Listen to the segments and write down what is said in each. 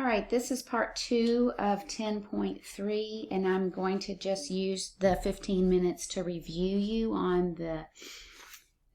All right, this is part 2 of 10.3, and I'm going to just use the 15 minutes to review you on the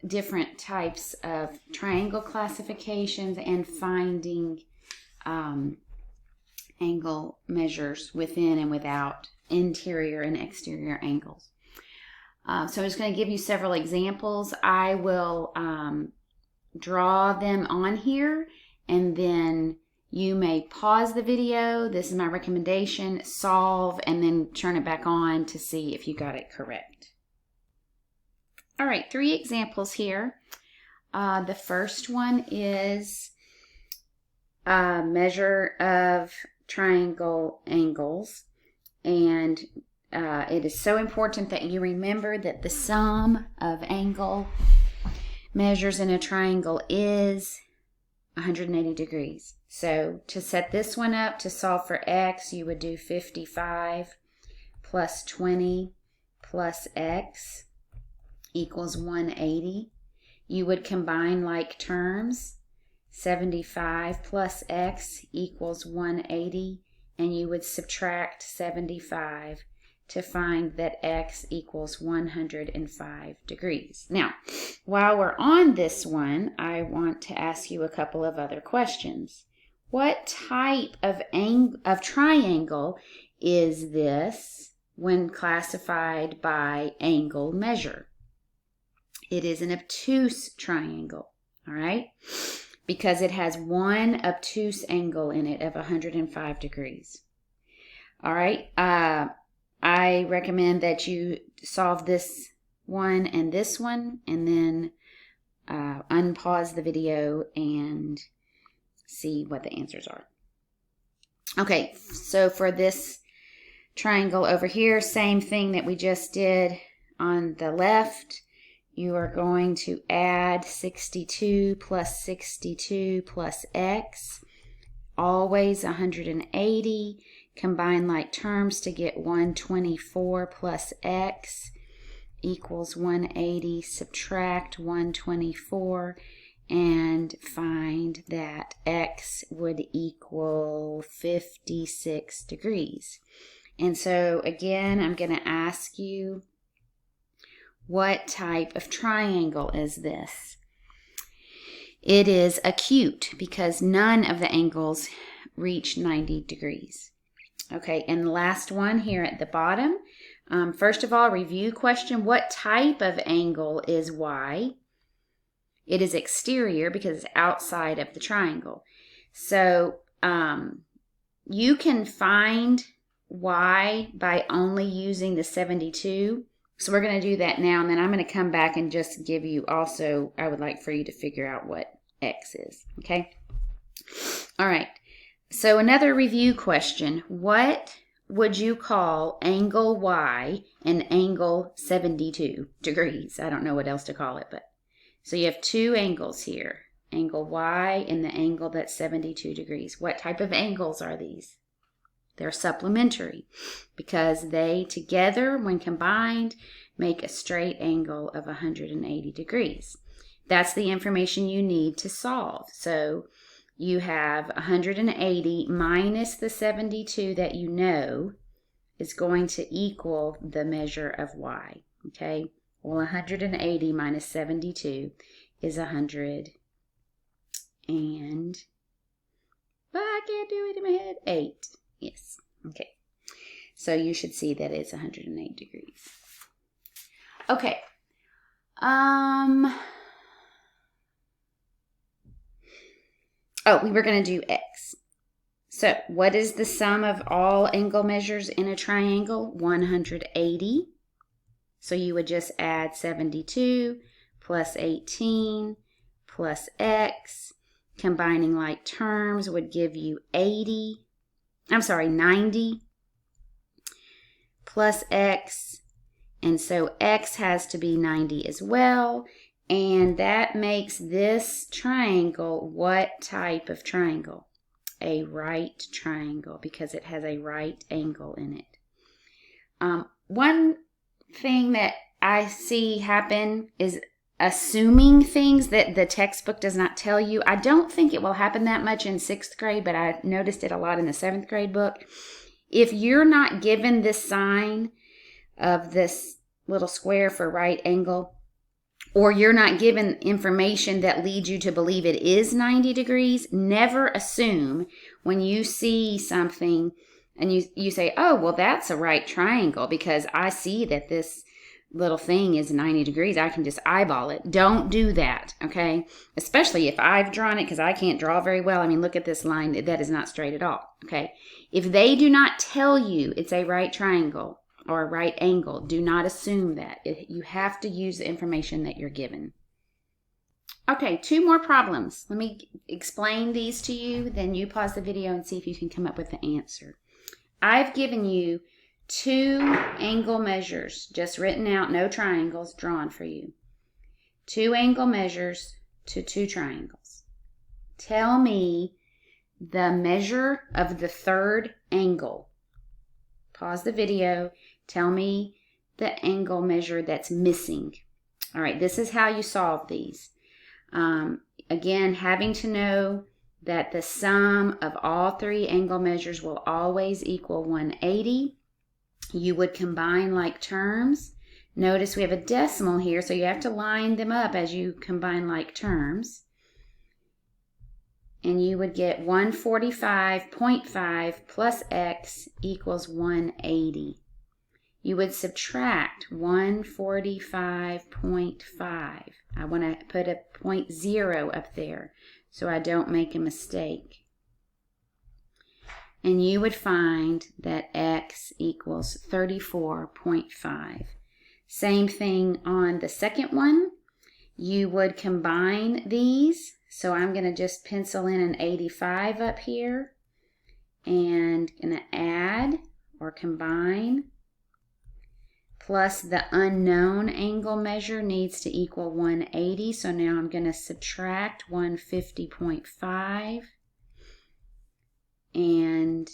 different types of triangle classifications and finding angle measures within and without interior and exterior angles. So I'm just going to give you several examples. I will draw them on here, and then you may pause the video. This is my recommendation. Solve and then turn it back on to see if you got it correct. All right, 3 examples here. The first one is a measure of triangle angles, and it is so important that you remember that the sum of angle measures in a triangle is 180 degrees. So to set this one up, to solve for x, you would do 55 plus 20 plus x equals 180. You would combine like terms. 75 plus x equals 180, and you would subtract 75 to find that x equals 105 degrees. Now, while we're on this one, I want to ask you a couple of other questions. What type of triangle is this when classified by angle measure? It is an obtuse triangle, all right? Because it has one obtuse angle in it of 105 degrees. All right, I recommend that you solve this one and this one, and then unpause the video and see what the answers are. Okay, so for this triangle over here, same thing that we just did on the left. You are going to add 62 plus 62 plus x, always 180. Combine like terms to get 124 plus x equals 180. Subtract 124 and find that x would equal 56 degrees. And so again, I'm going to ask you, what type of triangle is this? It is acute because none of the angles reach 90 degrees. Okay, and the last one here at the bottom. First of all, review question. What type of angle is y? It is exterior because it's outside of the triangle. So you can find y by only using the 72. So we're going to do that now, and then I'm going to come back and just give you also, I would like for you to figure out what x is, okay? All right, so another review question. What would you call angle y and angle 72 degrees? I don't know what else to call it, but so you have 2 angles here, angle y and the angle that's 72 degrees. What type of angles are these? They're supplementary because they together, when combined, make a straight angle of 180 degrees. That's the information you need to solve. So you have 180 minus the 72 that you know is going to equal the measure of y, okay? Well, 180 minus 72 is 100 and, but I can't do it in my head, 8. Yes, okay. So you should see that it's 108 degrees. Okay. Oh, we were going to do x. So what is the sum of all angle measures in a triangle? 180. So you would just add 72 plus 18 plus x. Combining like terms would give you 90 plus x, and so x has to be 90 as well, and that makes this triangle what type of triangle? A right triangle, because it has a right angle in it. One thing that I see happen is assuming things that the textbook does not tell you. I don't think it will happen that much in 6th grade, but I noticed it a lot in the 7th grade book. If you're not given this sign of this little square for right angle, or you're not given information that leads you to believe it is 90 degrees, never assume when you see something and you say, oh, well, that's a right triangle because I see that this little thing is 90 degrees. I can just eyeball it. Don't do that, okay? Especially if I've drawn it, because I can't draw very well. I mean, look at this line. That is not straight at all, okay? If they do not tell you it's a right triangle or a right angle, do not assume that. You have to use the information that you're given. Okay, 2 more problems. Let me explain these to you, then you pause the video and see if you can come up with the answer. I've given you 2 angle measures, just written out, no triangles, drawn for you. 2 angle measures to 2 triangles. Tell me the measure of the 3rd angle. Pause the video. Tell me the angle measure that's missing. All right, this is how you solve these. Again, having to know that the sum of all 3 angle measures will always equal 180. You would combine like terms. Notice we have a decimal here, so you have to line them up as you combine like terms. And you would get 145.5 plus x equals 180. You would subtract 145.5. I want to put a 0 up there so I don't make a mistake. And you would find that x equals 34.5. Same thing on the second one. You would combine these. So I'm going to just pencil in an 85 up here. And going to add or combine. Plus the unknown angle measure needs to equal 180. So now I'm going to subtract 150.5. And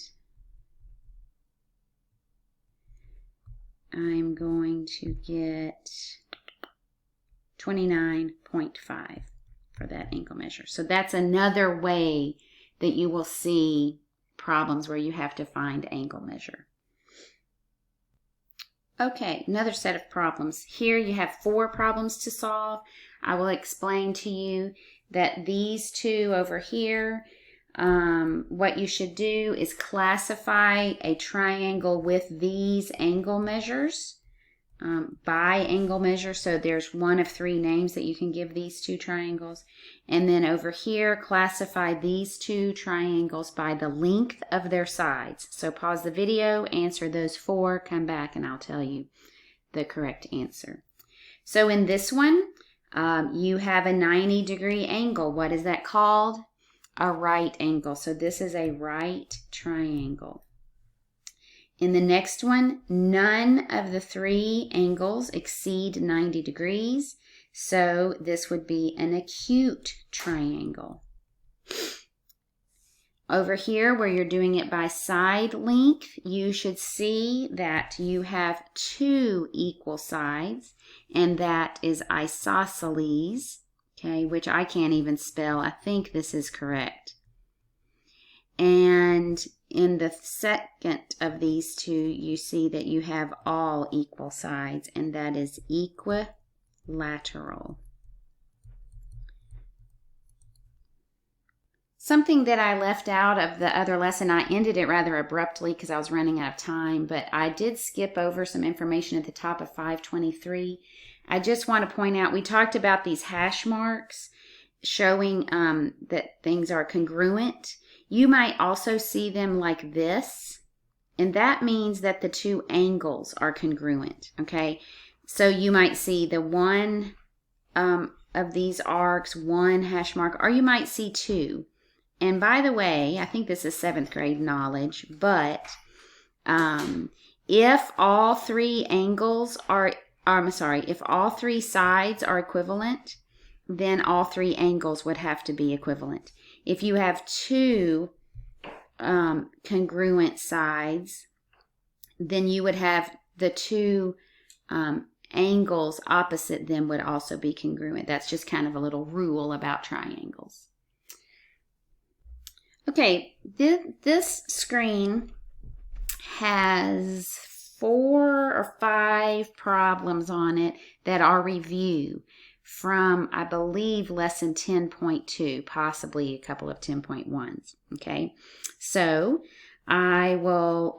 I'm going to get 29.5 for that angle measure. So that's another way that you will see problems where you have to find angle measure. Okay, another set of problems. Here you have 4 problems to solve. I will explain to you that these 2 over here, what you should do is classify a triangle with these angle measures by angle measure. So there's 1 of 3 names that you can give these 2 triangles. And then over here, classify these 2 triangles by the length of their sides. So pause the video, answer those 4, come back, and I'll tell you the correct answer. So in this one, you have a 90-degree angle. What is that called? A right angle. So this is a right triangle. In the next one, none of the 3 angles exceed 90 degrees. So this would be an acute triangle. Over here, where you're doing it by side length, you should see that you have 2 equal sides, and that is isosceles. Okay, which I can't even spell. I think this is correct. And in the second of these 2, you see that you have all equal sides, and that is equilateral. Something that I left out of the other lesson, I ended it rather abruptly because I was running out of time, but I did skip over some information at the top of 523. I just want to point out, we talked about these hash marks showing that things are congruent. You might also see them like this, and that means that the 2 angles are congruent, okay? So you might see the one of these arcs, 1 hash mark, or you might see 2. And by the way, I think this is 7th grade knowledge, but if all 3 angles are, if all 3 sides are equivalent, then all 3 angles would have to be equivalent. If you have 2 congruent sides, then you would have the 2 angles opposite them would also be congruent. That's just kind of a little rule about triangles. Okay, this screen has 4 or 5 problems on it that are review from, I believe, lesson 10.2, possibly a couple of 10.1s. Okay, so I will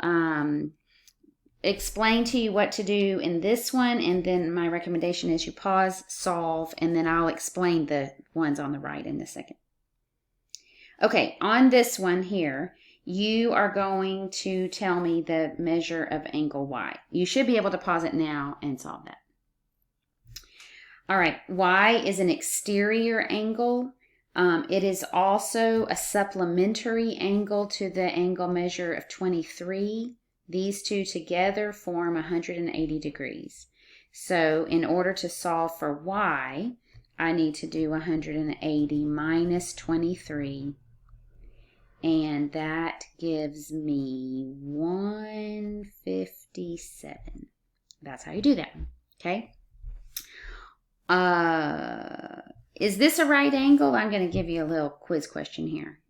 explain to you what to do in this one, and then my recommendation is you pause, solve, and then I'll explain the ones on the right in a second. Okay, on this one here, you are going to tell me the measure of angle Y. You should be able to pause it now and solve that. All right, Y is an exterior angle. It is also a supplementary angle to the angle measure of 23. These two together form 180 degrees. So in order to solve for Y, I need to do 180 minus 23. And that gives me 157. That's how you do that, okay? Is this a right angle? I'm going to give you a little quiz question here.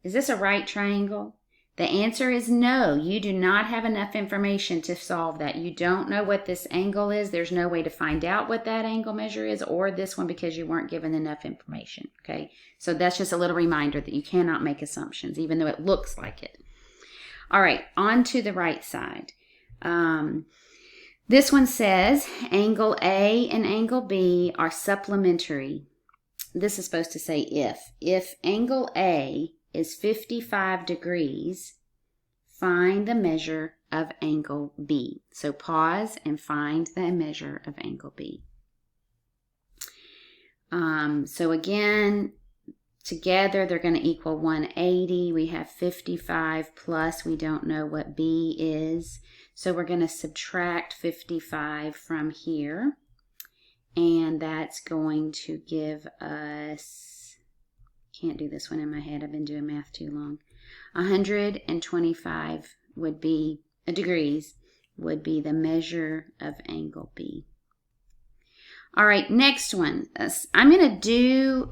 Is this a right triangle? The answer is no. You do not have enough information to solve that. You don't know what this angle is. There's no way to find out what that angle measure is, or this one, because you weren't given enough information. Okay, so that's just a little reminder that you cannot make assumptions, even though it looks like it. All right, on to the right side. This one says angle A and angle B are supplementary. This is supposed to say if angle A is 55 degrees, find the measure of angle B. So pause and find the measure of angle B. So again, together they're going to equal 180. We have 55 plus, we don't know what B is. So we're going to subtract 55 from here. And that's going to give us, can't do this one in my head, I've been doing math too long. 125 would be, degrees would be the measure of angle B. All right, next one. I'm going to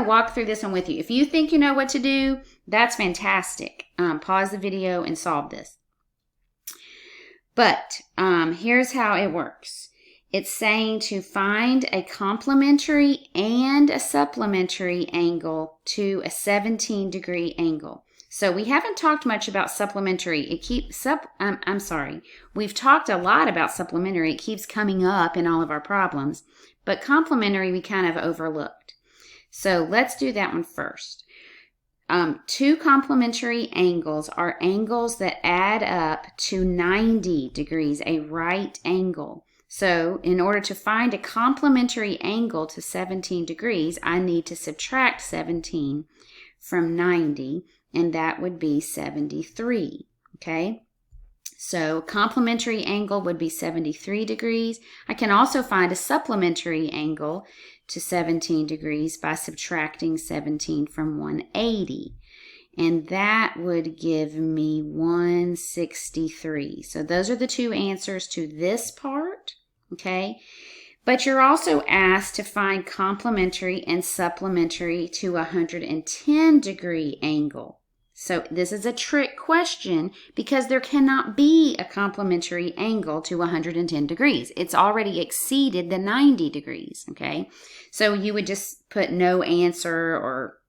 walk through this one with you. If you think you know what to do, that's fantastic. Pause the video and solve this. But here's how it works. It's saying to find a complementary and a supplementary angle to a 17-degree angle. So we haven't talked much about supplementary. We've talked a lot about supplementary. It keeps coming up in all of our problems. But complementary we kind of overlooked. So let's do that one first. Two complementary angles are angles that add up to 90 degrees, a right angle. So in order to find a complementary angle to 17 degrees, I need to subtract 17 from 90, and that would be 73, okay? So complementary angle would be 73 degrees. I can also find a supplementary angle to 17 degrees by subtracting 17 from 180. And that would give me 163. So those are the two answers to this part, okay? But you're also asked to find complementary and supplementary to a 110-degree angle. So this is a trick question because there cannot be a complementary angle to 110 degrees. It's already exceeded the 90 degrees, okay? So you would just put no answer or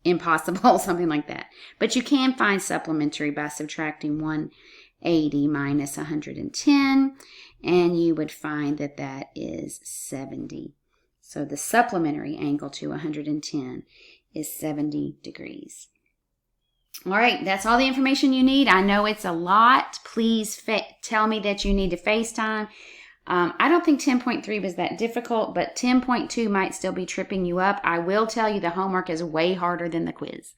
impossible, something like that. But you can find supplementary by subtracting 180 minus 110, and you would find that that is 70. So the supplementary angle to 110 is 70 degrees. All right, that's all the information you need. I know it's a lot. Please tell me that you need to FaceTime. I don't think 10.3 was that difficult, but 10.2 might still be tripping you up. I will tell you the homework is way harder than the quiz.